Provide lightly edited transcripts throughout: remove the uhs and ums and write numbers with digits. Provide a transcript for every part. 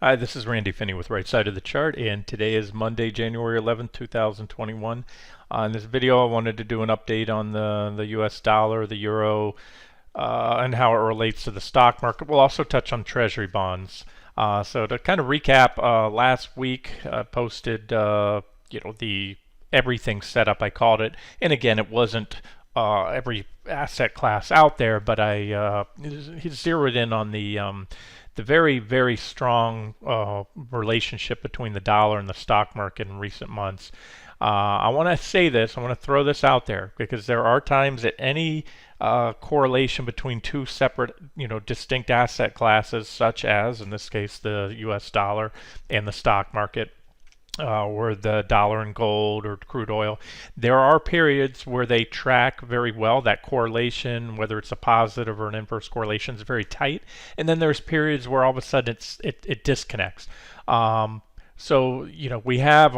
Hi, this is Randy Finney with Right Side of the Chart, and today is Monday, January 11th, 2021. In this video, I wanted to do an update on the US dollar, the euro, and how it relates to the stock market. We'll also touch on Treasury bonds. So to kind of recap, last week I posted, the everything setup, I called it. And again, it wasn't every asset class out there, but I zeroed in on the very, very strong relationship between the dollar and the stock market in recent months. I want to say this, I want to throw this out there because there are times that any correlation between two separate, distinct asset classes, such as, in this case, the US dollar and the stock market, or the dollar and gold or crude oil, there are periods where they track very well. That correlation, whether it's a positive or an inverse correlation, is very tight. And then there's periods where all of a sudden it disconnects. So we have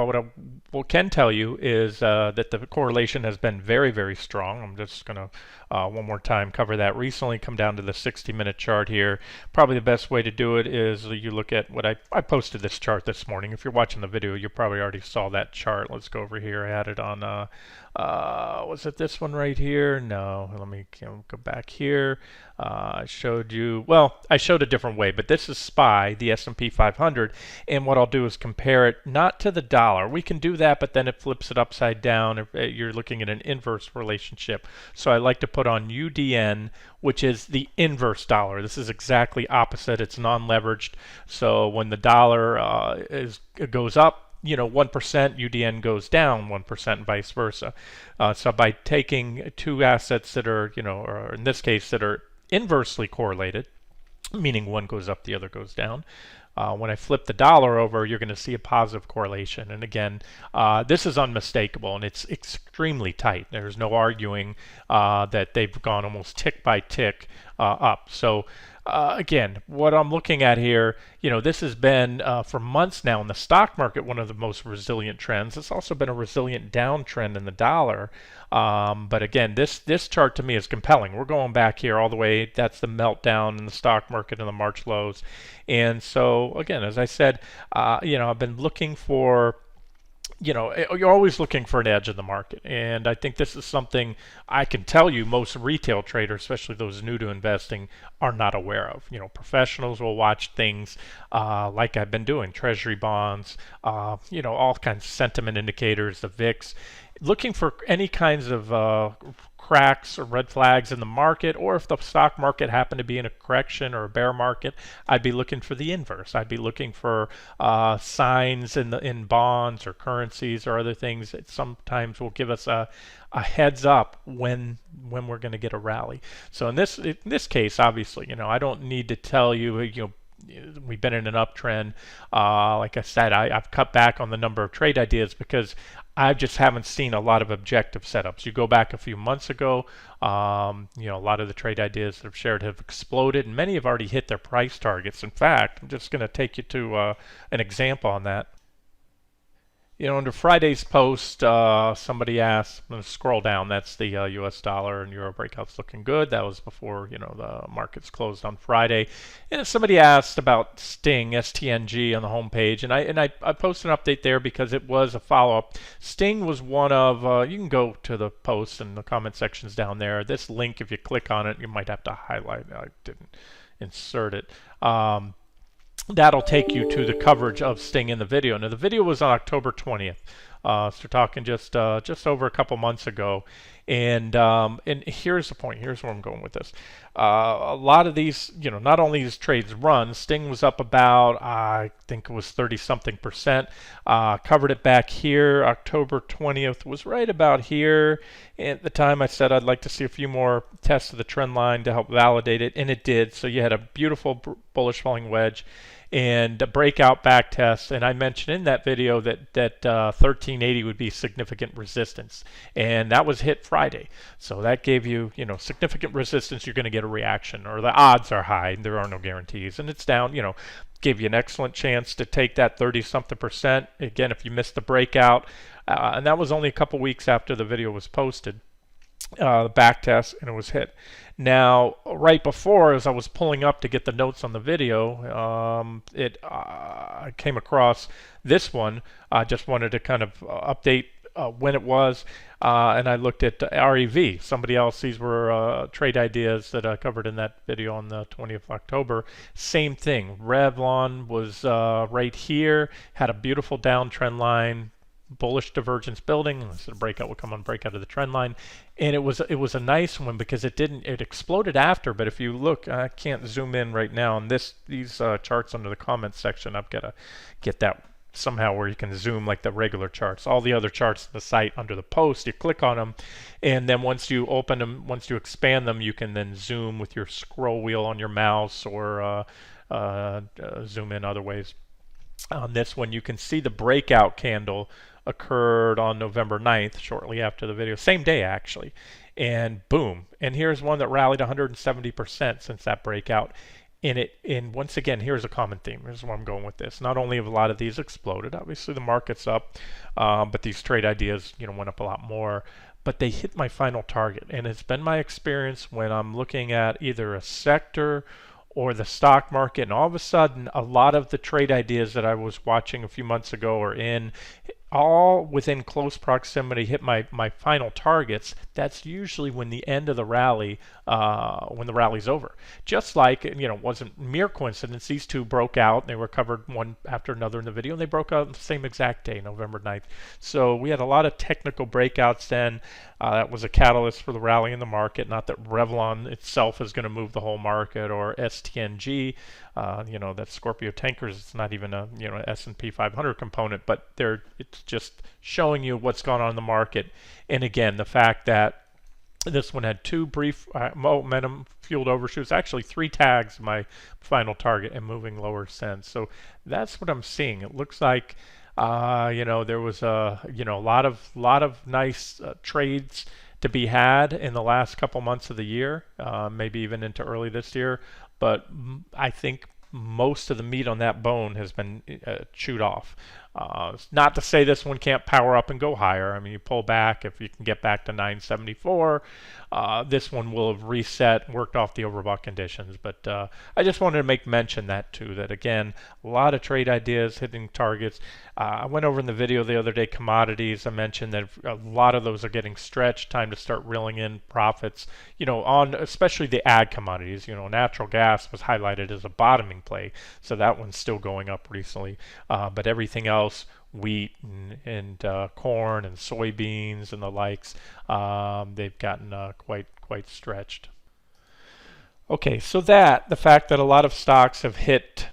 what can tell you is that the correlation has been very, very strong. I'm just going to one more time cover that. Recently come down to the 60-minute chart here. Probably the best way to do it is you look at what I posted this chart this morning. If you're watching the video, you probably already saw that chart. Let's go over here. I had it on was it this one right here? No, let me go back here. I showed you, well, I showed a different way, but this is SPY, the S&P 500, and what I'll do is compare it not to the dollar. We can do that, but then it flips it upside down if you're looking at an inverse relationship. So I like to put on UDN, which is the inverse dollar. This is exactly opposite. It's non-leveraged. So when the dollar goes up, 1%, UDN goes down 1%, and vice versa. So by taking two assets that are, or in this case, that are inversely correlated, meaning one goes up, the other goes down. When I flip the dollar over, you're going to see a positive correlation. And again, this is unmistakable, and it's extremely tight. There's no arguing that they've gone almost tick by tick up. So again, what I'm looking at here, this has been for months now in the stock market one of the most resilient trends. It's also been a resilient downtrend in the dollar. But again, this chart to me is compelling. We're going back here all the way. That's the meltdown in the stock market and the March lows. And so again, as I said, I've been looking for, you're always looking for an edge in the market. And I think this is something I can tell you most retail traders, especially those new to investing, are not aware of. Professionals will watch things like I've been doing, Treasury bonds, all kinds of sentiment indicators, the VIX, looking for any kinds of cracks or red flags in the market, or if the stock market happened to be in a correction or a bear market, I'd be looking for the inverse. I'd be looking for signs in bonds or currencies or other things that sometimes will give us a heads up when we're going to get a rally. So in this case, obviously, I don't need to tell you, we've been in an uptrend. Like I said, I've cut back on the number of trade ideas because I just haven't seen a lot of objective setups. You go back a few months ago, a lot of the trade ideas that I've shared have exploded, and many have already hit their price targets. In fact, I'm just going to take you to an example on that. Under Friday's post, somebody asked, I'm going to scroll down, that's the US dollar and euro breakouts looking good. That was before, the markets closed on Friday. And somebody asked about Sting, STNG, on the homepage. And I posted an update there because it was a follow-up. Sting was one of, you can go to the post and the comment sections down there. This link, if you click on it, you might have to highlight it. I didn't insert it. That'll take you to the coverage of Sting in the video. Now, the video was on October 20th. So we're talking just over a couple months ago. And here's the point. Here's where I'm going with this. A lot of these, not only these trades run, Sting was up about, I think it was 30-something%. Covered it back here. October 20th was right about here. At the time, I said I'd like to see a few more tests of the trend line to help validate it, and it did. So you had a beautiful bullish falling wedge and a breakout back test, and I mentioned in that video that 1380 would be significant resistance, and that was hit Friday. So that gave you, significant resistance. You're going to get a reaction, or the odds are high. There are no guarantees, and it's down. Gave you an excellent chance to take that 30-something%. Again, if you missed the breakout, and that was only a couple weeks after the video was posted. the back test, and it was hit. Now, right before, as I was pulling up to get the notes on the video, I came across this one. I just wanted to kind of update when it was, and I looked at REV. Somebody else, these were trade ideas that I covered in that video on the 20th of October. Same thing. Revlon was right here, had a beautiful downtrend line, bullish divergence building. So the breakout will come on breakout of the trend line, and it was a nice one because it exploded after. But if you look, I can't zoom in right now on these charts under the comments section. I've got to get that somehow where you can zoom like the regular charts. All the other charts on the site under the post, you click on them, and then once you open them, once you expand them, you can then zoom with your scroll wheel on your mouse or zoom in other ways. On this one, you can see the breakout candle occurred on November 9th, shortly after the video, same day actually, and boom. And here's one that rallied 170% since that breakout. And once again, here's a common theme. Here's where I'm going with this. Not only have a lot of these exploded, obviously the market's up, but these trade ideas, went up a lot more. But they hit my final target, and it's been my experience when I'm looking at either a sector or the stock market, and all of a sudden, a lot of the trade ideas that I was watching a few months ago or in, all within close proximity, hit my final targets. That's usually when the end of the rally, when the rally's over. Just like, it wasn't mere coincidence. These two broke out. They were covered one after another in the video, and they broke out on the same exact day, November 9th. So we had a lot of technical breakouts then. That was a catalyst for the rally in the market. Not that Revlon itself is going to move the whole market, or STNG, that Scorpio Tankers. It's not even a S&P 500 component, but it's just showing you what's gone on in the market. And again, the fact that this one had two brief momentum fueled overshoots, actually three tags my final target, and moving lower since. So that's what I'm seeing. It looks like there was a lot of nice trades to be had in the last couple months of the year, maybe even into early this year. But I think most of the meat on that bone has been chewed off. Not to say this one can't power up and go higher. I mean, you pull back, if you can get back to 974, this one will have reset, worked off the overbought conditions. But I just wanted to make mention that too, that again, a lot of trade ideas hitting targets. I went over in the video the other day, commodities. I mentioned that a lot of those are getting stretched. Time to start reeling in profits, on especially the ag commodities. Natural gas was highlighted as a bottoming play, so that one's still going up recently. But everything else, wheat and corn and soybeans and the likes, they've gotten quite stretched. Okay, so the fact that a lot of stocks have hit,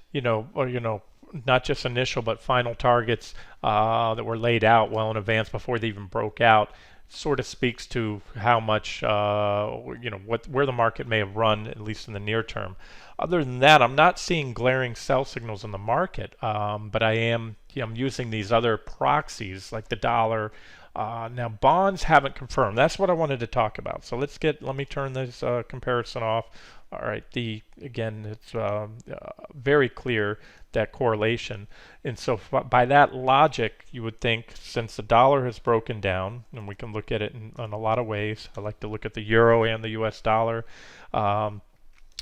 not just initial but final targets that were laid out well in advance before they even broke out, sort of speaks to how much, where the market may have run, at least in the near term. Other than that, I'm not seeing glaring sell signals in the market, but I'm using these other proxies like the dollar. Now, bonds haven't confirmed. That's what I wanted to talk about. So let me turn this comparison off. All right, again, it's very clear, that correlation. And so by that logic, you would think, since the dollar has broken down, and we can look at it in a lot of ways. I like to look at the euro and the US dollar.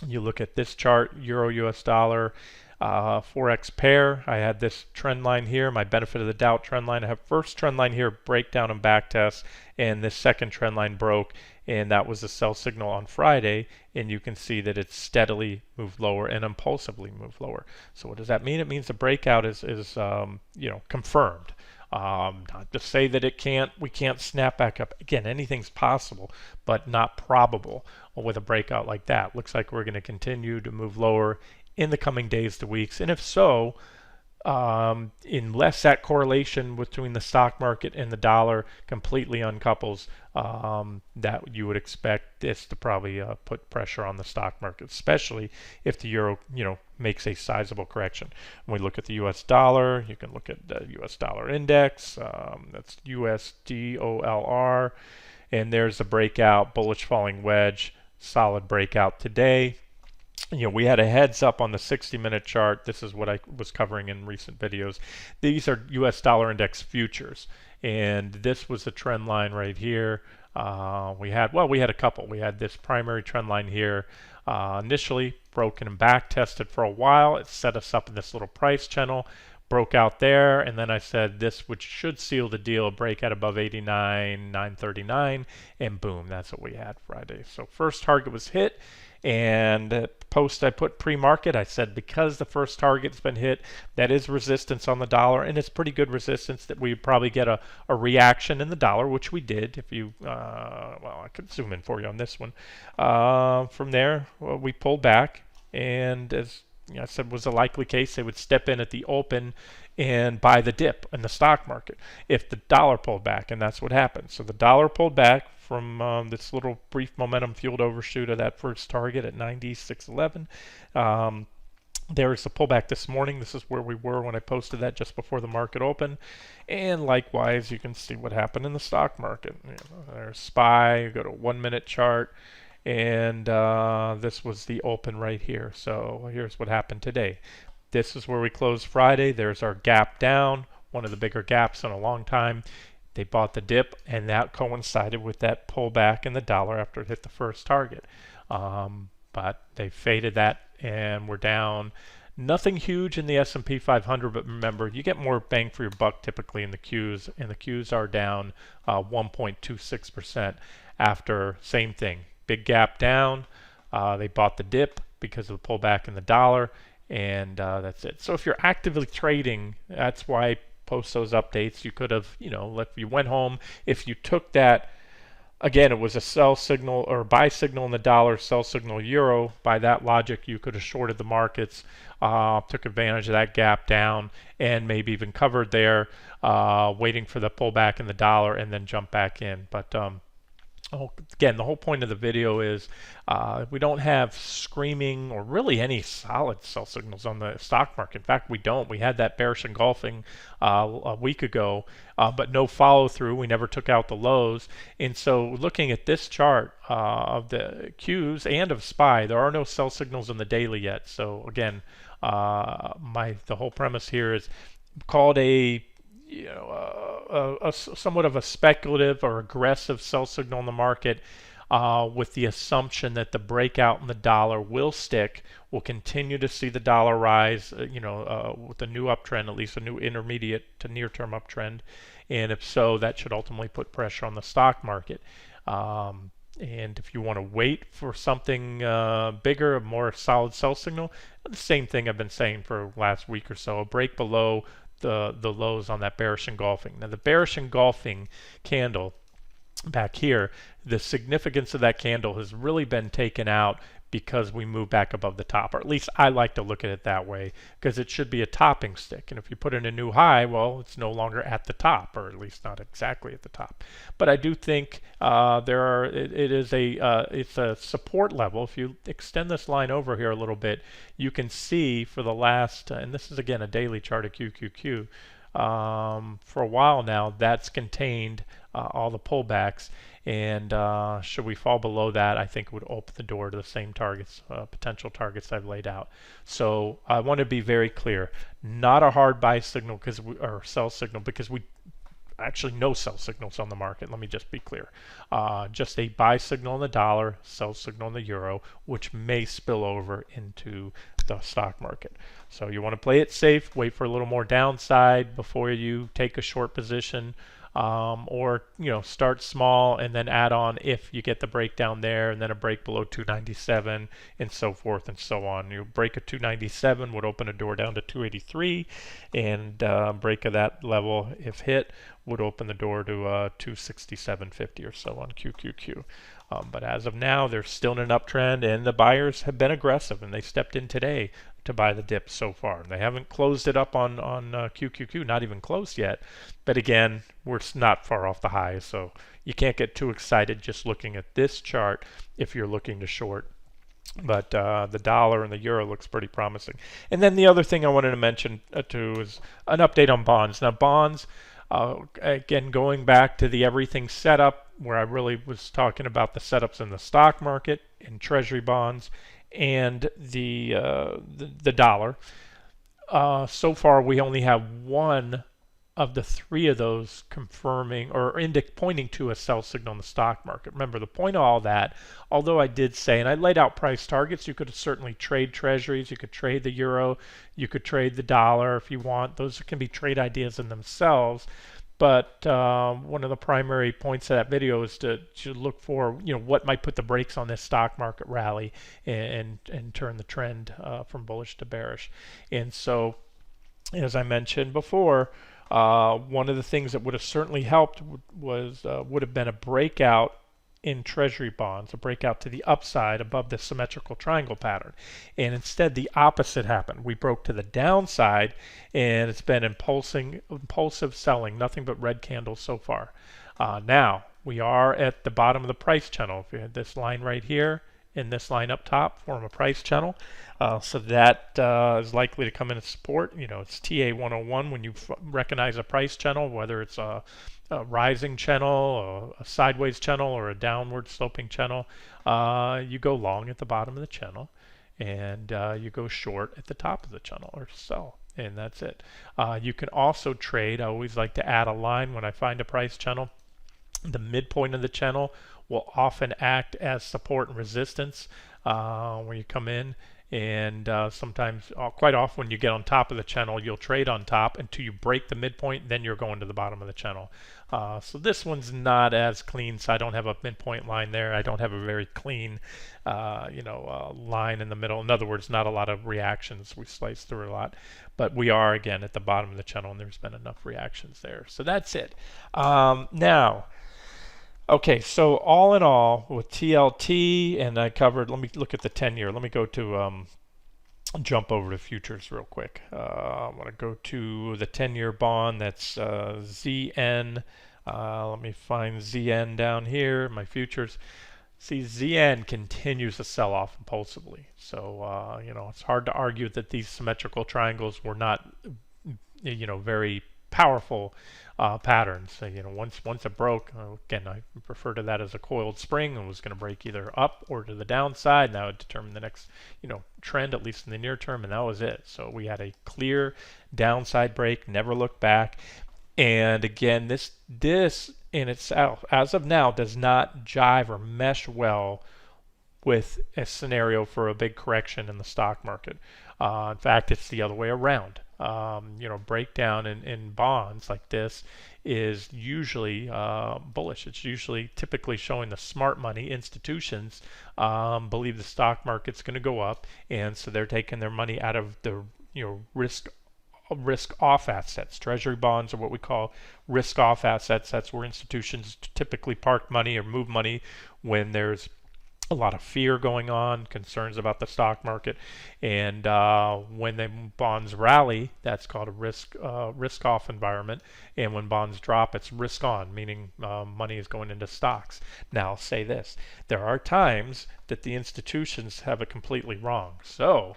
You look at this chart, euro US dollar, forex pair. I had this trend line here, my benefit of the doubt trend line. I have first trend line here, breakdown and back test, and this second trend line broke, and that was a sell signal on Friday, and you can see that it's steadily moved lower and impulsively moved lower. So what does that mean? It means the breakout is confirmed. Not to say that we can't snap back up. Again, anything's possible, but not probable with a breakout like that. Looks like we're going to continue to move lower in the coming days to weeks. And if so, unless that correlation between the stock market and the dollar completely uncouples, that you would expect this to probably put pressure on the stock market, especially if the euro, makes a sizable correction. When we look at the U.S. dollar, you can look at the U.S. dollar index. That's USDOLR, and there's a breakout, bullish falling wedge, solid breakout today. We had a heads up on the 60-minute chart. This is what I was covering in recent videos. These are U.S. dollar index futures, and this was the trend line right here. We had a couple. We had this primary trend line here, initially broken and back tested for a while. It set us up in this little price channel, broke out there, and then I said this which should seal the deal, a break at above 89,939, and boom, that's what we had Friday. So first target was hit, and post I put pre-market. I said because the first target's been hit, that is resistance on the dollar, and it's pretty good resistance that we probably get a reaction in the dollar, which we did. If you, well, I could zoom in for you on this one. From there, well, we pulled back, and as I said, was a likely case they would step in at the open and buy the dip in the stock market if the dollar pulled back, and that's what happened. So the dollar pulled back from this little brief momentum fueled overshoot of that first target at 96.11. There is a pullback this morning. This is where we were when I posted that just before the market opened. And likewise, you can see what happened in the stock market. There's SPY, you go to 1 minute chart, and this was the open right here. So here's what happened today. This is where we closed Friday. There's our gap down, one of the bigger gaps in a long time. They bought the dip, and that coincided with that pullback in the dollar after it hit the first target. But they faded that, and we're down. Nothing huge in the S&P 500, but remember, you get more bang for your buck typically in the Qs, and the Qs are down 1.26% after same thing. Big gap down. They bought the dip because of the pullback in the dollar, and that's it. So if you're actively trading, that's why I post those updates. You could have, if you went home, if you took that, again, it was a sell signal or buy signal in the dollar, sell signal euro. By that logic, you could have shorted the markets, took advantage of that gap down, and maybe even covered there, waiting for the pullback in the dollar and then jump back in. But again, the whole point of the video is we don't have screaming or really any solid sell signals on the stock market. In fact, we don't. We had that bearish engulfing a week ago, but no follow through. We never took out the lows. And so looking at this chart of the Qs and of SPY, there are no sell signals in the daily yet. So again, the whole premise here is called a somewhat of a speculative or aggressive sell signal in the market, with the assumption that the breakout in the dollar will stick. We'll continue to see the dollar rise, with a new uptrend, at least a new intermediate to near-term uptrend. And if so, that should ultimately put pressure on the stock market. And if you want to wait for something bigger, a more solid sell signal, the same thing I've been saying for the last week or so, a break below the lows on that bearish engulfing. Now the bearish engulfing candle back here, the significance of that candle has really been taken out because we move back above the top, or at least I like to look at it that way, because it should be a topping stick, and if you put in a new high, well, it's no longer at the top, or at least not exactly at the top. But I do think it's a support level. If you extend this line over here a little bit, you can see for the last, and this is again a daily chart of QQQ, for a while now, that's contained all the pullbacks, and should we fall below that, I think it would open the door to the same targets, potential targets I've laid out. So I want to be very clear, not a hard buy signal or sell signal, because we actually no sell signals on the market. Let me just be clear. Just a buy signal in the dollar, sell signal in the euro, which may spill over into the stock market. So you want to play it safe, wait for a little more downside before you take a short position, or start small and then add on if you get the breakdown there, and then a break below 297, and so forth and so on. You break a 297 would open a door down to 283, and break of that level, if hit, would open the door to 267.50 or so on QQQ. But as of now, they're still in an uptrend, and the buyers have been aggressive, and they stepped in today to buy the dip so far. They haven't closed it up on QQQ, not even closed yet. But again, we're not far off the high, so you can't get too excited just looking at this chart if you're looking to short. But the dollar and the euro looks pretty promising. And then the other thing I wanted to mention too is an update on bonds. Now bonds, again, going back to the everything setup, where I really was talking about the setups in the stock market, in Treasury bonds, and the dollar. So far, we only have one of the three of those confirming or pointing to a sell signal in the stock market. Remember, the point of all that, although I did say, and I laid out price targets, you could certainly trade treasuries, you could trade the euro, you could trade the dollar if you want. Those can be trade ideas in themselves. But one of the primary points of that video is to look for, what might put the brakes on this stock market rally and turn the trend from bullish to bearish. And so, as I mentioned before, one of the things that would have certainly helped would have been a breakout in Treasury bonds, a breakout to the upside above the symmetrical triangle pattern. And instead, the opposite happened. We broke to the downside, and it's been impulsive selling, nothing but red candles so far. Now, we are at the bottom of the price channel. If you had this line right here and this line up top form a price channel. So that is likely to come in as support. It's TA 101 when you recognize a price channel, whether it's a rising channel, a sideways channel, or a downward sloping channel. You go long at the bottom of the channel, and you go short at the top of the channel, or sell, and that's it. You can also trade. I always like to add a line when I find a price channel. The midpoint of the channel will often act as support and resistance when you come in. And sometimes, quite often, when you get on top of the channel, you'll trade on top until you break the midpoint, then you're going to the bottom of the channel. So this one's not as clean, so I don't have a midpoint line there. I don't have a very clean, line in the middle. In other words, not a lot of reactions. We sliced through a lot. But we are, again, at the bottom of the channel, and there's been enough reactions there. So that's it. Now, okay, so all in all, with TLT, and I covered, let me look at the 10-year. Let me go to, jump over to futures real quick. I want to go to the 10-year bond, that's ZN. Let me find ZN down here, my futures. See, ZN continues to sell off impulsively. So, it's hard to argue that these symmetrical triangles were not, very powerful patterns. So, once it broke, again, I refer to that as a coiled spring, and was going to break either up or to the downside, and that would determine the next, trend, at least in the near term, and that was it. So we had a clear downside break, never looked back. And again, this in itself, as of now, does not jive or mesh well with a scenario for a big correction in the stock market. In fact, it's the other way around. Breakdown in bonds like this is usually bullish. It's usually typically showing the smart money institutions believe the stock market's going to go up, and so they're taking their money out of the risk off assets. Treasury bonds are what we call risk off assets. That's where institutions typically park money or move money when there's a lot of fear going on, concerns about the stock market, and when the bonds rally, that's called a risk off environment, and when bonds drop, it's risk on, meaning money is going into stocks. Now, I'll say this: there are times that the institutions have it completely wrong. So,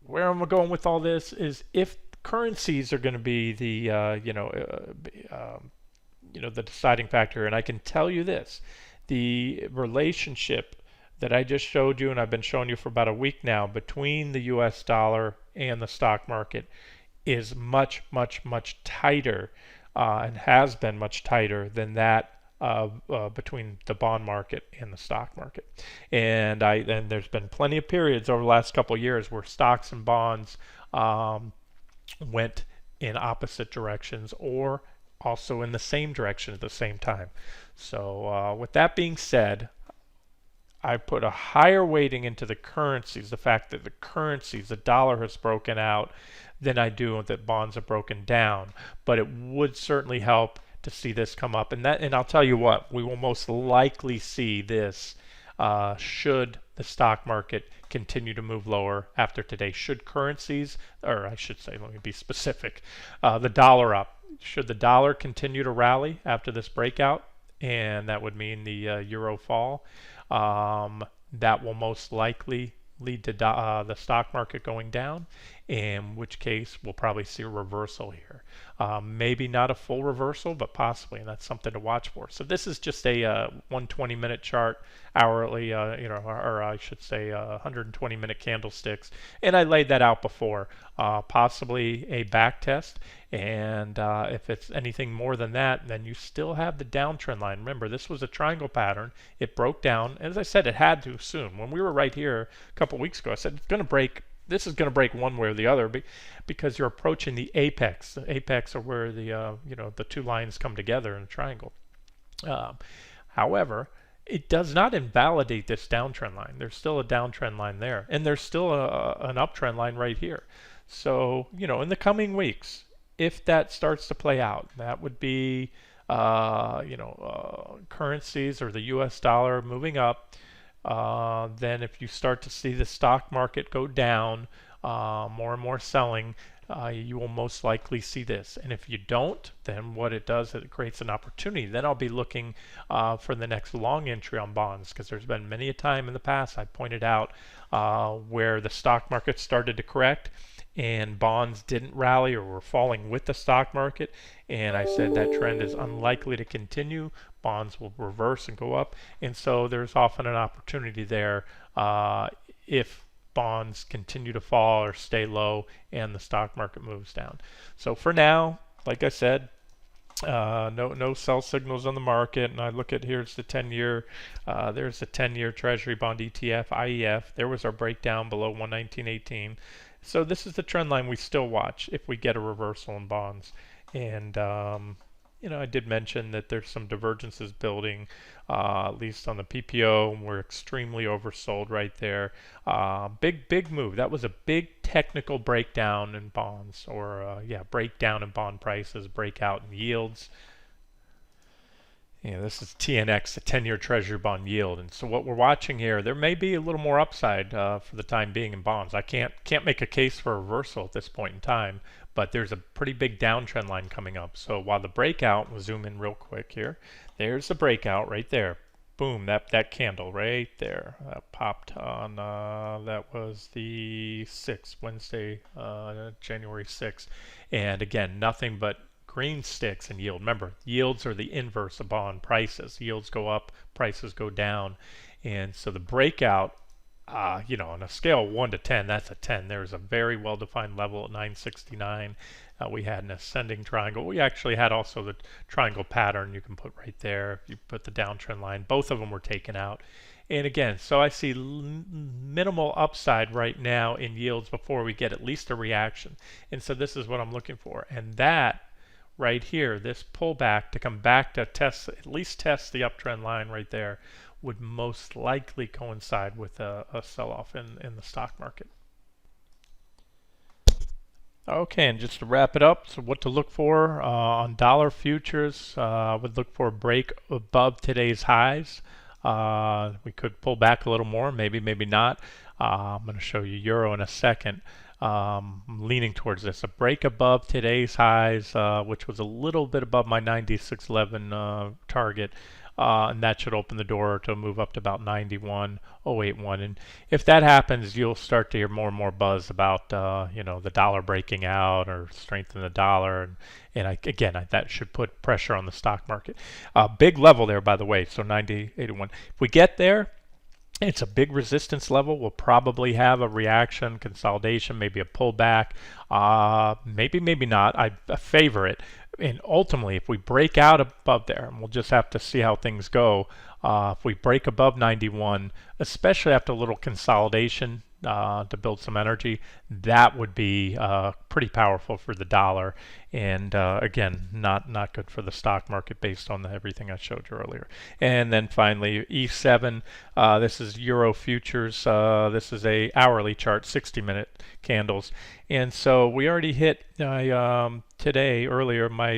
where I'm going with all this is, if currencies are going to be the the deciding factor, and I can tell you this. The relationship that I just showed you, and I've been showing you for about a week now, between the US dollar and the stock market is much, much, much tighter and has been much tighter than that between the bond market and the stock market. And there's been plenty of periods over the last couple of years where stocks and bonds went in opposite directions, or also in the same direction at the same time. So with that being said, I put a higher weighting into the currencies, the fact that the currencies, the dollar has broken out, than I do that bonds have broken down. But it would certainly help to see this come up, and I'll tell you what, we will most likely see this should the stock market continue to move lower after today. Should currencies, or I should say, let me be specific, the dollar up. Should the dollar continue to rally after this breakout, and that would mean the euro fall, that will most likely lead to the stock market going down. in which case we'll probably see a reversal here. Maybe not a full reversal, but possibly, and that's something to watch for. So this is just a 120-minute chart, hourly, or I should say 120-minute candlesticks, and I laid that out before. Possibly a back test, and if it's anything more than that, then you still have the downtrend line. Remember, this was a triangle pattern. It broke down. As I said, it had to soon. When we were right here a couple weeks ago, I said it's going to break. This is going to break one way or the other because you're approaching the apex. The apex are where the the two lines come together in a triangle. However, it does not invalidate this downtrend line. There's still a downtrend line there, and there's still an uptrend line right here. So, in the coming weeks, if that starts to play out, that would be, currencies or the U.S. dollar moving up. Then if you start to see the stock market go down, more and more selling, you will most likely see this. And if you don't, then what it does is it creates an opportunity. Then I'll be looking for the next long entry on bonds, because there's been many a time in the past I pointed out where the stock market started to correct and bonds didn't rally or were falling with the stock market, and I said that trend is unlikely to continue. Bonds will reverse and go up, and so there's often an opportunity there if bonds continue to fall or stay low and the stock market moves down. So for now, like I said, no sell signals on the market, and I look at here's the 10-year, there's the 10-year Treasury Bond ETF, IEF. There was our breakdown below 119.18. So this is the trend line we still watch if we get a reversal in bonds. And I did mention that there's some divergences building, at least on the PPO. We're extremely oversold right there. Big move. That was a big technical breakdown in bonds, or breakdown in bond prices, breakout in yields. This is TNX, the 10-year Treasury bond yield, and so what we're watching here, there may be a little more upside for the time being in bonds. I can't make a case for a reversal at this point in time, but there's a pretty big downtrend line coming up. So while the breakout, we'll zoom in real quick here. There's the breakout right there. Boom, that candle right there popped on. That was the 6th, Wednesday, January 6th, and again, nothing but green sticks in yield. Remember, yields are the inverse of bond prices. Yields go up, prices go down. And so the breakout, on a scale of 1 to 10, that's a 10. There's a very well-defined level at 969. We had an ascending triangle. We actually had also the triangle pattern you can put right there. You put the downtrend line. Both of them were taken out. And again, so I see minimal upside right now in yields before we get at least a reaction. And so this is what I'm looking for. And that right here, this pullback to come back to at least test the uptrend line right there, would most likely coincide with a sell-off in the stock market. Okay, and just to wrap it up, so what to look for on dollar futures, I would look for a break above today's highs. We could pull back a little more, maybe not. I'm going to show you euro in a second. I'm leaning towards this. A break above today's highs, which was a little bit above my 96.11 target, and that should open the door to move up to about 91.081. And if that happens, you'll start to hear more and more buzz about the dollar breaking out or strength in the dollar, and that should put pressure on the stock market. Big level there, by the way. So 90.81. If we get there, it's a big resistance level. We'll probably have a reaction, consolidation, maybe a pullback, maybe not. I favor it. And ultimately, if we break out above there, and we'll just have to see how things go, if we break above 91, especially after a little consolidation to build some energy, that would be pretty powerful for the dollar, and again, not good for the stock market based on everything I showed you earlier. And then finally, E7. This is Euro futures. This is a hourly chart, 60-minute candles, and so we already hit today earlier my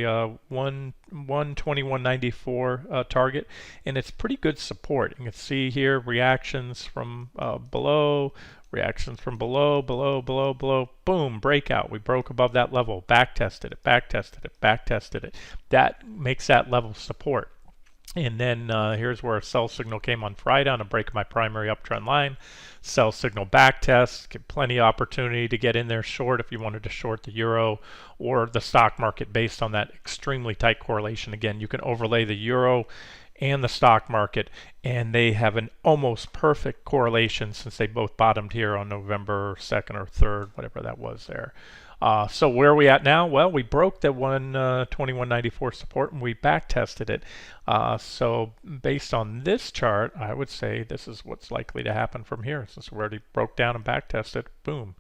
121.94 target, and it's pretty good support. You can see here reactions from below. Reactions from below, boom, breakout. We broke above that level, back tested it. That makes that level support. And then here's where a sell signal came on Friday on a break of my primary uptrend line. Sell signal back test, get plenty of opportunity to get in there short if you wanted to short the euro or the stock market based on that extremely tight correlation. Again, you can overlay the euro and the stock market, and they have an almost perfect correlation since they both bottomed here on November 2nd or 3rd, whatever that was there. So where are we at now? Well, we broke the 121.94 support and we back tested it. So based on this chart, I would say this is what's likely to happen from here. Since we already broke down and back tested, boom.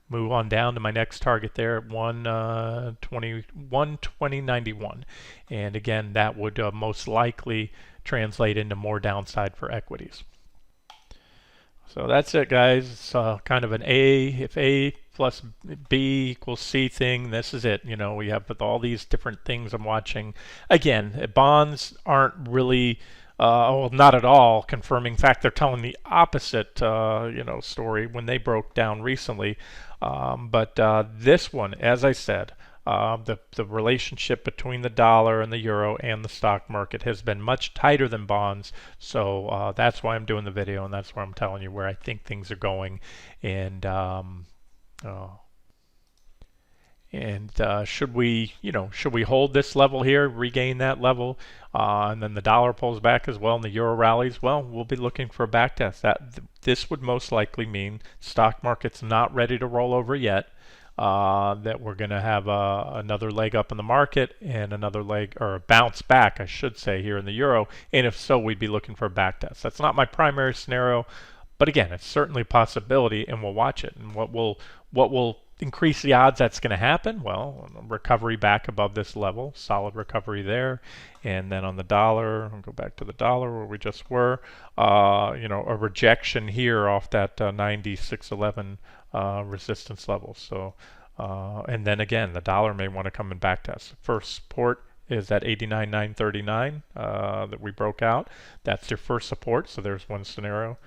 Move on down to my next target there at 120.91. And again, that would most likely translate into more downside for equities. So that's it, guys. It's kind of an if A plus B equals C thing. This is it. You know, we have with all these different things I'm watching. Again, bonds aren't really, well, not at all confirming. In fact, they're telling the opposite, story when they broke down recently. But this one, as I said, the relationship between the dollar and the euro and the stock market has been much tighter than bonds. So that's why I'm doing the video, and that's why I'm telling you where I think things are going. And should we hold this level here, regain that level, and then the dollar pulls back as well and the euro rallies? Well, we'll be looking for a back test. This would most likely mean stock market's not ready to roll over yet. That we're going to have another leg up in the market and another leg, or a bounce back, I should say, here in the euro. And if so, we'd be looking for a back test. That's not my primary scenario, but again, it's certainly a possibility, and we'll watch it. And what will increase the odds that's going to happen? Well, recovery back above this level, solid recovery there. And then on the dollar, I'll go back to the dollar where we just were, a rejection here off that 96.11 resistance level. So, and then again, the dollar may want to come in back test. First support is at 89.939 that we broke out. That's your first support. So there's one scenario.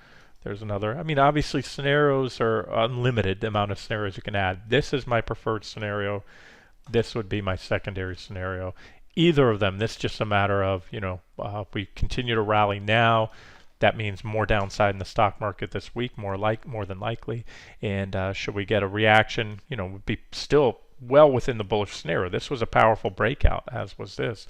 There's another. I mean, obviously, scenarios are unlimited, the amount of scenarios you can add. This is my preferred scenario. This would be my secondary scenario. Either of them, this is just a matter of, if we continue to rally now, that means more downside in the stock market this week, more than likely. And should we get a reaction, would be still well within the bullish scenario. This was a powerful breakout, as was this.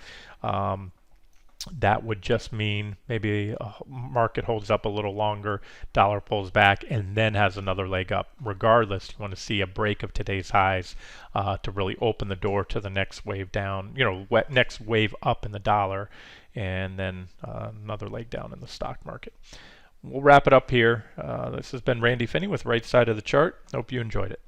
That would just mean maybe a market holds up a little longer, dollar pulls back, and then has another leg up. Regardless, you want to see a break of today's highs to really open the door to the next wave down, next wave up in the dollar, and then another leg down in the stock market. We'll wrap it up here. This has been Randy Finney with Right Side of the Chart. Hope you enjoyed it.